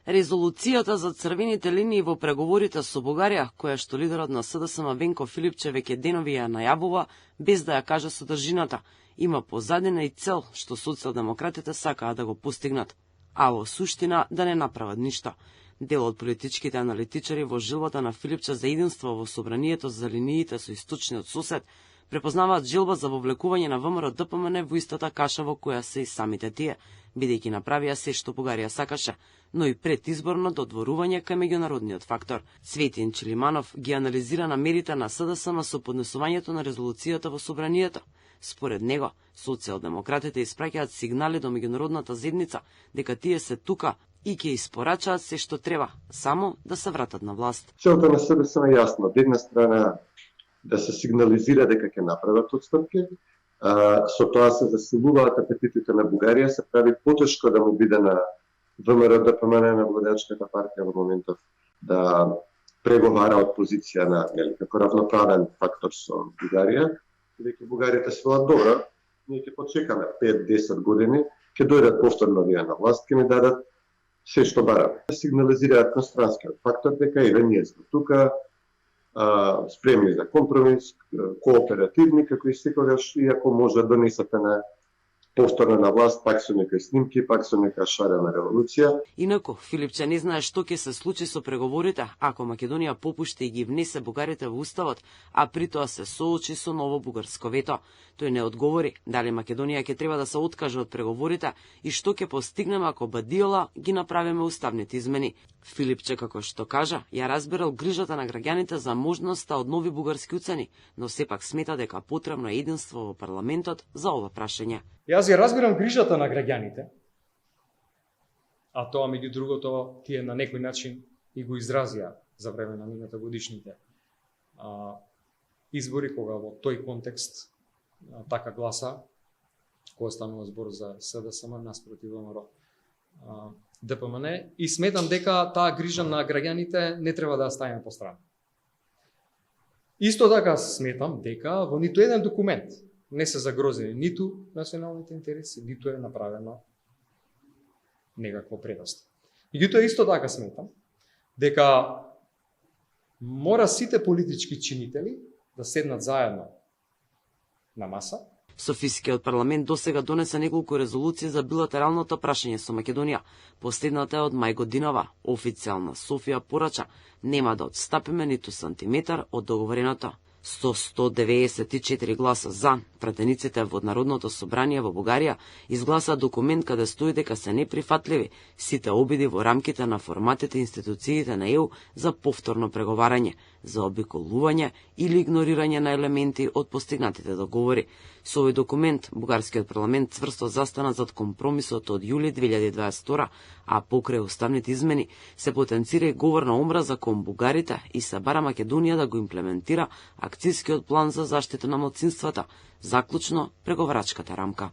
Резолуцијата за црвените линии во преговорите со Бугарија, која што лидерот на СДСМ Венко Филипче веќе денови ја најавува, без да ја каже содржината, има позадина и цел што социјалдемократите сакаат да го постигнат, а во суштина да не направат ништо. Дел од политичките аналитичари во жилбата на Филипче за единство во собранието за линиите со источниот сосед препознаваат желба за вовлекување на ВМРО ДПМН во истата каша во која се и самите тие, бидејќи направија се што Бугарија сакаше, но и предизборно додворување кај меѓународниот фактор. Цветин Чилиманов ги анализира намерите на СДСМ со поднесувањето на резолуцијата во собранието. Според него, социјалдемократите испраќаат сигнали до меѓународната заедница дека тие се тука и ќе испорачаат се што треба, само да се вратат на власт. Целта на СДСМ е јасна. Од една страна да се сигнализира дека ќе направат отстапки, со тоа се засилуваат апетитите на Бугарија, се прави потешко да му биде на ВМРО ДПМН, на владеачката партија во моментов да преговара од позиција на како равноправен фактор со Бугарија, бидејќи бугарите се велат добро, ние ќе почекаме 5-10 години, ќе дојдат повторно вие на власт, ќе ни дадат се што бараме. Сигнализираат кон странскиот фактор дека еве ние сме тука, спремни за компромис, кооперативни, како и секогаш, иако може да донесете на повторно на власт, пак со некои снимки, пак со нека шарена револуција. Инаку, Филипче не знае што ќе се случи со преговорите ако Македонија попушти и ги внесе бугарите во уставот, а при тоа се соочи со ново бугарско вето. Тој не одговори дали Македонија ќе треба да се откаже од преговорите и што ќе постигнеме ако бадиола ги направиме уставните измени. Филипче, како што кажа, ја разбирал грижата на граѓаните за можноста од нови бугарски уцени, но сепак смета дека потребно е единство во парламентот за ова прашање. Јас ја разбирам грижата на граѓаните, а тоа меѓу другото тие на некој начин и го изразија за време на мината годишните избори, кога во тој контекст така гласа, кога станува збор за СДСМ наспроти ВМРО ДПМН, и сметам дека таа грижа на граѓаните не треба да ја ставиме по страна. Исто така сметам дека во ниту еден документ не се загрозени ниту националните интереси, ниту е направено некакво предоста. Меѓутоа исто така сметам дека мора сите политички чинители да седнат заедно на маса. Софискиот парламент досега донесе неколку резолуции за билатералното прашање со Македонија. Последната е од мај годинава. Официјална Софија порача нема да отстапиме ниту сантиметар од договореното. Со 194 гласа за, пратениците во Народното собрание во Бугарија изгласаа документ каде стои дека се неприфатливи сите обиди во рамките на форматите и институциите на ЕУ за повторно преговарање, за обиколување или игнорирање на елементи од постигнатите договори. Со овој документ, бугарскиот парламент цврсто застана зад компромисот од јули 2022, а покрај уставните измени се потенцира и говор на омраза кон бугарите и се бара Македонија да го имплементира акцијскиот план за заштита на малцинствата, заклучно преговарачката рамка.